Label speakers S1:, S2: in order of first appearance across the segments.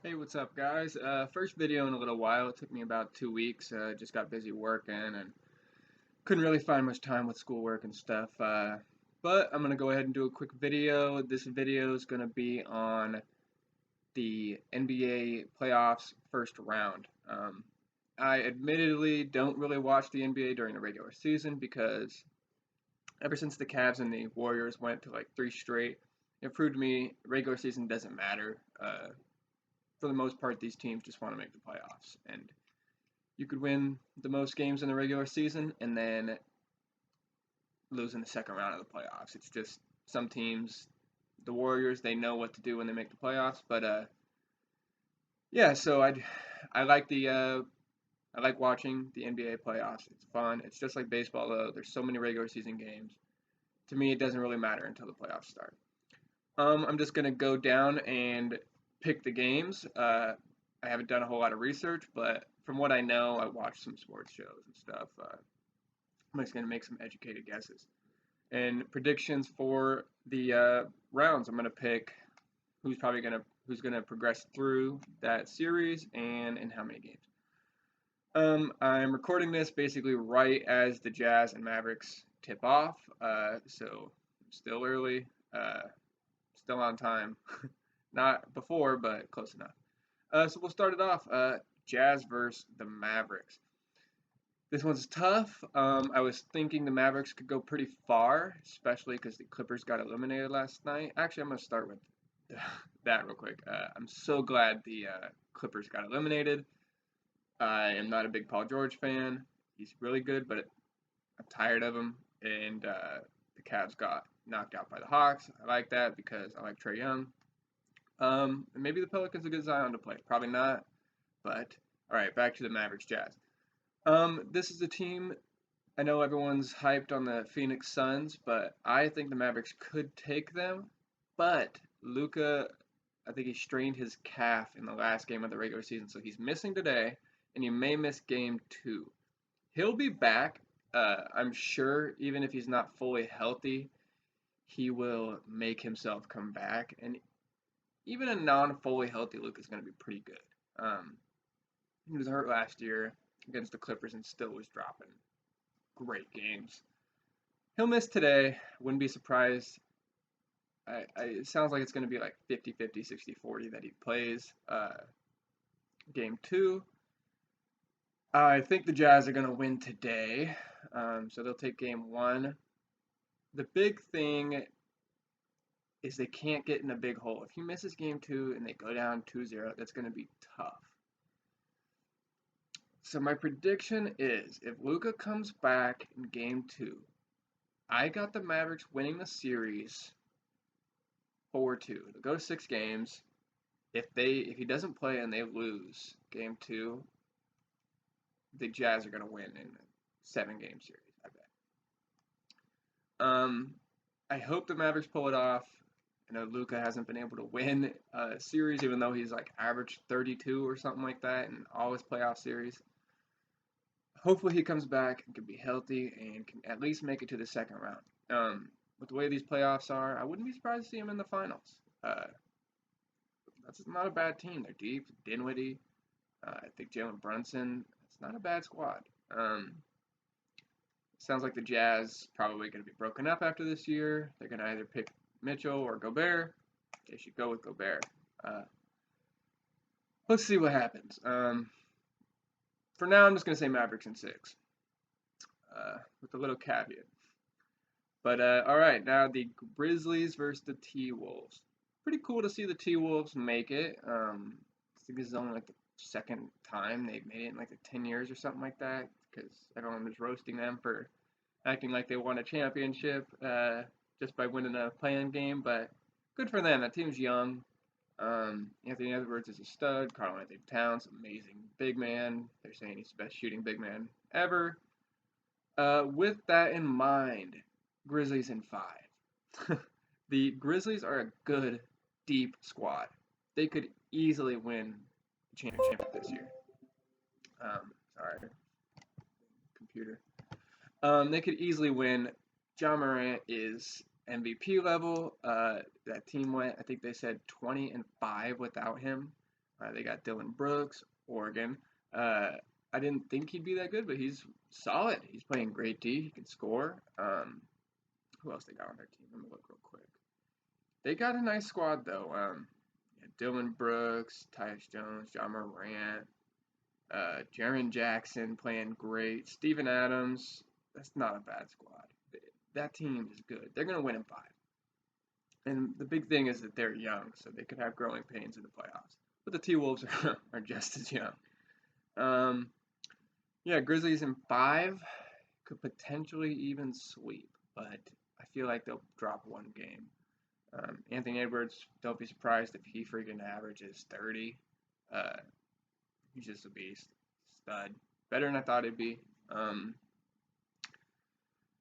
S1: Hey, what's up, guys? First video in a little while. It took me about 2 weeks. Just got busy working and couldn't really find much time with schoolwork and stuff. But I'm gonna go ahead and do a quick video. This video is gonna be on the NBA playoffs first round. I admittedly don't really watch the NBA during the regular season because ever since the Cavs and the Warriors went to like three straight, it proved to me regular season doesn't matter. For the most part, these teams just want to make the playoffs. And you could win the most games in the regular season and then lose in the second round of the playoffs. It's just some teams, the Warriors, they know what to do when they make the playoffs. But yeah, so I like I like watching the NBA playoffs. It's fun. It's just like baseball though. There's so many regular season games. To me, it doesn't really matter until the playoffs start. I'm just gonna go down and pick the games. I haven't done a whole lot of research, but from what I know, I watched some sports shows and stuff. I'm just gonna make some educated guesses and predictions for the rounds. I'm gonna pick who's gonna progress through that series and in how many games. I'm recording this basically right as the Jazz and Mavericks tip off, so still early. Still on time. Not before, but close enough. So we'll start it off. Jazz versus the Mavericks. This one's tough. I was thinking the Mavericks could go pretty far, especially because the Clippers got eliminated last night. Actually, I'm going to start with that real quick. I'm so glad the Clippers got eliminated. I am not a big Paul George fan. He's really good, but I'm tired of him. And the Cavs got knocked out by the Hawks. I like that because I like Trae Young. Maybe the Pelicans will get Zion to play. Probably not. But all right, back to the Mavericks Jazz. This is a team. I know everyone's hyped on the Phoenix Suns, but I think the Mavericks could take them. But Luka, I think he strained his calf in the last game of the regular season, so he's missing today, and he may miss game two. He'll be back. I'm sure, even if he's not fully healthy, he will make himself come back, and even a non-fully healthy Luka is going to be pretty good. He was hurt last year against the Clippers and still was dropping great games. He'll miss today. Wouldn't be surprised. It sounds like it's going to be like 50-50, 60-40 that he plays game two. I think the Jazz are going to win today, so they'll take game one. The big thing is they can't get in a big hole. If he misses game two and they go down 2-0, that's going to be tough. So my prediction is if Luka comes back in game two, I got the Mavericks winning the series 4-2. They'll go to 6 games. If he doesn't play and they lose game two, the Jazz are gonna win in a 7 game series, I bet. I hope the Mavericks pull it off. I know Luka hasn't been able to win a series even though he's like averaged 32 or something like that in all his playoff series. Hopefully he comes back and can be healthy and can at least make it to the second round. With the way these playoffs are, I wouldn't be surprised to see him in the finals. That's not a bad team. They're deep. Dinwiddie. I think Jalen Brunson. It's not a bad squad. Sounds like the Jazz probably going to be broken up after this year. They're going to either pick Mitchell or Gobert. They should go with Gobert. Let's see what happens. For now, I'm just going to say Mavericks in 6, with a little caveat. But all right, now the Grizzlies versus the T-Wolves. Pretty cool to see the T-Wolves make it. I think this is only like the second time they've made it in like the 10 years or something like that, because everyone was roasting them for acting like they won a championship just by winning a play-in game. But good for them. That team's young. Anthony Edwards is a stud. Karl-Anthony Towns, amazing big man. They're saying he's the best shooting big man ever. With that in mind, Grizzlies in 5. The Grizzlies are a good, deep squad. They could easily win the championship this year. Sorry, computer. They could easily win. Ja Morant is MVP level. That team went, I think they said 20-5 without him. They got Dylan Brooks, Oregon. I didn't think he'd be that good, but he's solid. He's playing great D. He can score. Who else they got on their team? Let me look real quick. They got a nice squad though. Yeah, Dylan Brooks, Tyus Jones, John Morant, Jaren Jackson playing great. Steven Adams. That's not a bad squad. That team is good. They're gonna win in 5. And the big thing is that they're young, so they could have growing pains in the playoffs. But the T-Wolves are just as young. Um, yeah, Grizzlies in 5 could potentially even sweep, but I feel like they'll drop one game. Anthony Edwards, don't be surprised if he freaking averages 30. Uh, he's just a beast, stud, better than I thought he'd be.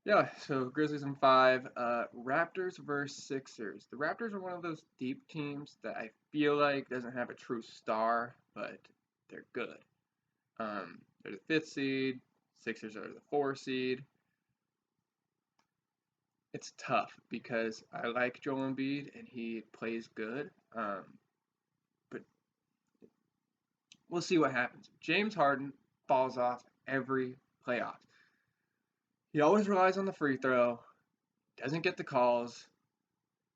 S1: Yeah, so Grizzlies in 5. Raptors versus Sixers. The Raptors are one of those deep teams that I feel like doesn't have a true star, but they're good. They're the 5th seed. Sixers are the 4 seed. It's tough because I like Joel Embiid and he plays good, but we'll see what happens. James Harden falls off every playoff. He always relies on the free throw, doesn't get the calls,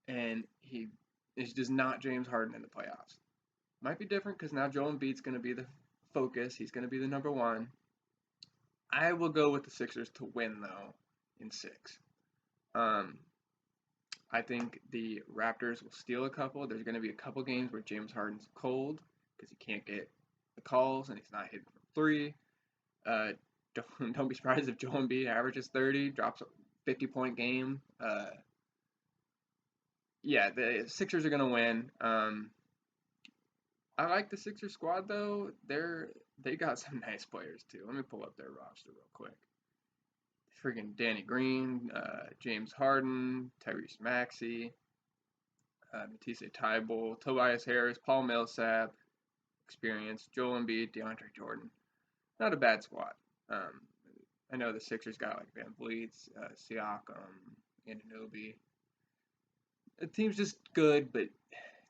S1: and he is just not James Harden in the playoffs. Might be different because now Joel Embiid's going to be the focus. He's going to be the number 1. I will go with the Sixers to win though in 6. I think the Raptors will steal a couple. There's going to be a couple games where James Harden's cold because he can't get the calls and he's not hitting from 3. Don't be surprised if Joel Embiid averages 30, drops a 50-point game. Yeah, the Sixers are going to win. I like the Sixers squad though. They got some nice players too. Let me pull up their roster real quick. Freaking Danny Green, James Harden, Tyrese Maxey, Matisse Thybulle, Tobias Harris, Paul Millsap, experience, Joel Embiid, DeAndre Jordan. Not a bad squad. I know the Sixers got like Van Vliet, Siakam, Anunoby. The team's just good, but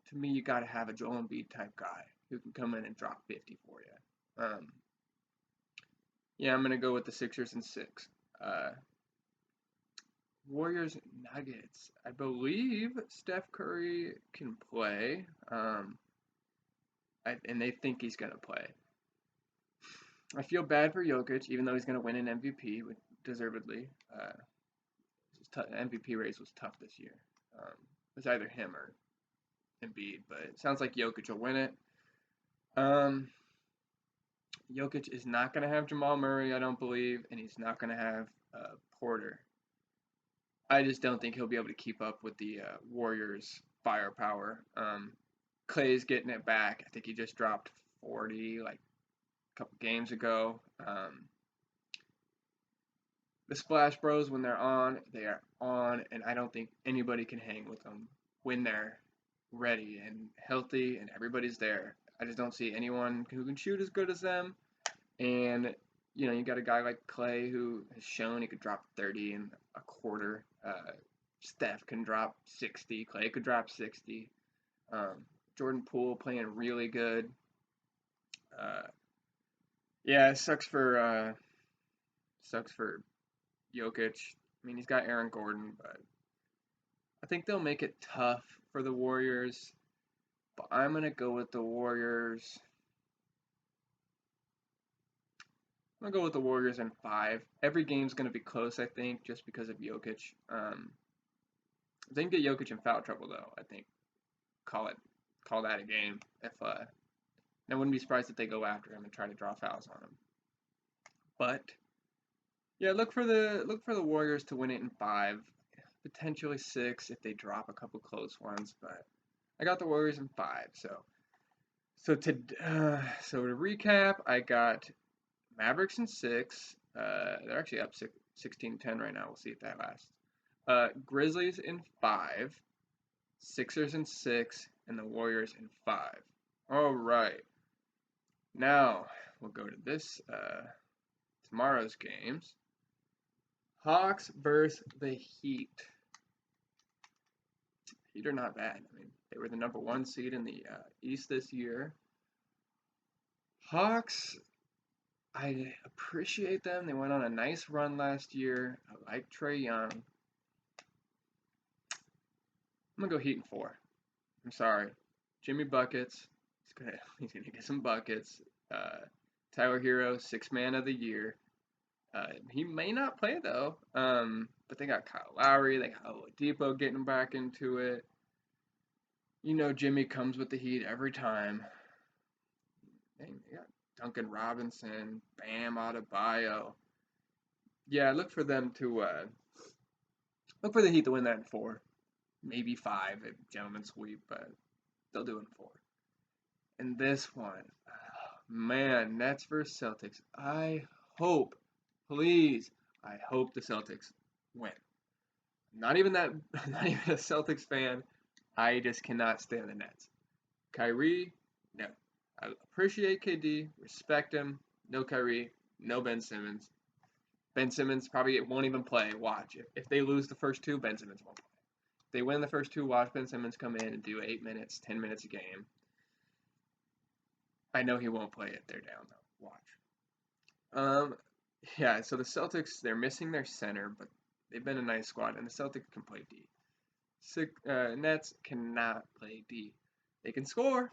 S1: to me, you got to have a Joel Embiid type guy who can come in and drop 50 for you. Yeah, I'm gonna go with the Sixers in 6. Warriors Nuggets. I believe Steph Curry can play, and they think he's gonna play. I feel bad for Jokic, even though he's gonna win an MVP, deservedly. MVP race was tough this year. It was either him or Embiid, but it sounds like Jokic will win it. Jokic is not going to have Jamal Murray, I don't believe, and he's not going to have Porter. I just don't think he'll be able to keep up with the Warriors' firepower. Clay's getting it back. I think he just dropped 40 like a couple games ago. The Splash Bros, when they're on, they are on, and I don't think anybody can hang with them when they're ready and healthy and everybody's there. I just don't see anyone who can shoot as good as them. And, you got a guy like Clay who has shown he could drop 30 in a quarter. Steph can drop 60. Clay could drop 60. Jordan Poole playing really good. Yeah, it sucks for Jokic. I mean, he's got Aaron Gordon, but I think they'll make it tough for the Warriors. But I'm going to go with the Warriors. I'm going to go with the Warriors in 5. Every game's going to be close, I think, just because of Jokic. If they can get Jokic in foul trouble, though, I think call that a game. I wouldn't be surprised if they go after him and try to draw fouls on him. But yeah, look for the Warriors to win it in 5, potentially 6 if they drop a couple close ones. But I got the Warriors in 5. So to recap, I got Mavericks in 6. They're actually up 16-10 right now. We'll see if that lasts. Grizzlies in 5. Sixers in 6. And the Warriors in 5. All right. Now we'll go to this tomorrow's games. Hawks versus the Heat. Heat are not bad. I mean, they were the number 1 seed in the East this year. Hawks, I appreciate them. They went on a nice run last year. I like Trae Young. I'm gonna go Heat in 4. I'm sorry. Jimmy buckets. He's gonna get some buckets. Tyler Hero, 6 man of the year. He may not play though. But they got Kyle Lowry. They got Oladipo getting back into it. You know Jimmy comes with the heat every time. They got Duncan Robinson, Bam Adebayo. Yeah, look for them to look for the Heat to win that in 4, maybe 5, a gentleman's sweep, but they'll do it in 4. And this one, man, Nets versus Celtics. I hope, please, I hope the Celtics win. Not even that, not even a Celtics fan. I just cannot stand the Nets. Kyrie, no. I appreciate KD, respect him. No Kyrie, no Ben Simmons. Ben Simmons probably won't even play. Watch. If they lose the first 2, Ben Simmons won't play. If they win the first 2, watch Ben Simmons come in and do 8 minutes, 10 minutes a game. I know he won't play if they're down, though. Watch. Yeah, so the Celtics, they're missing their center, but they've been a nice squad, and the Celtics can play D. Nets cannot play D. They can score.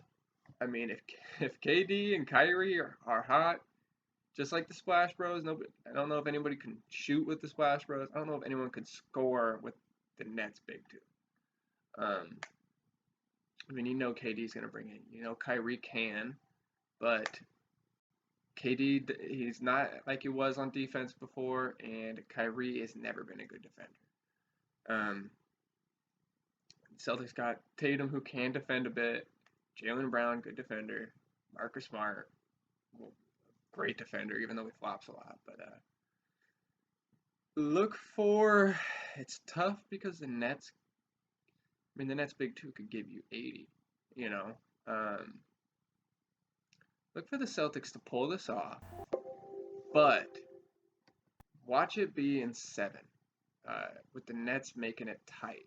S1: I mean, if KD and Kyrie are hot, just like the Splash Bros, I don't know if anybody can shoot with the Splash Bros. I don't know if anyone can score with the Nets big two. I mean, you know KD's going to bring it. You know Kyrie can, but KD, he's not like he was on defense before, and Kyrie has never been a good defender. Celtics got Tatum, who can defend a bit. Jaylen Brown, good defender. Marcus Smart, great defender, even though he flops a lot. But look for, it's tough because the Nets, I mean, the Nets big two could give you 80, you know. Look for the Celtics to pull this off, but watch it be in 7, with the Nets making it tight.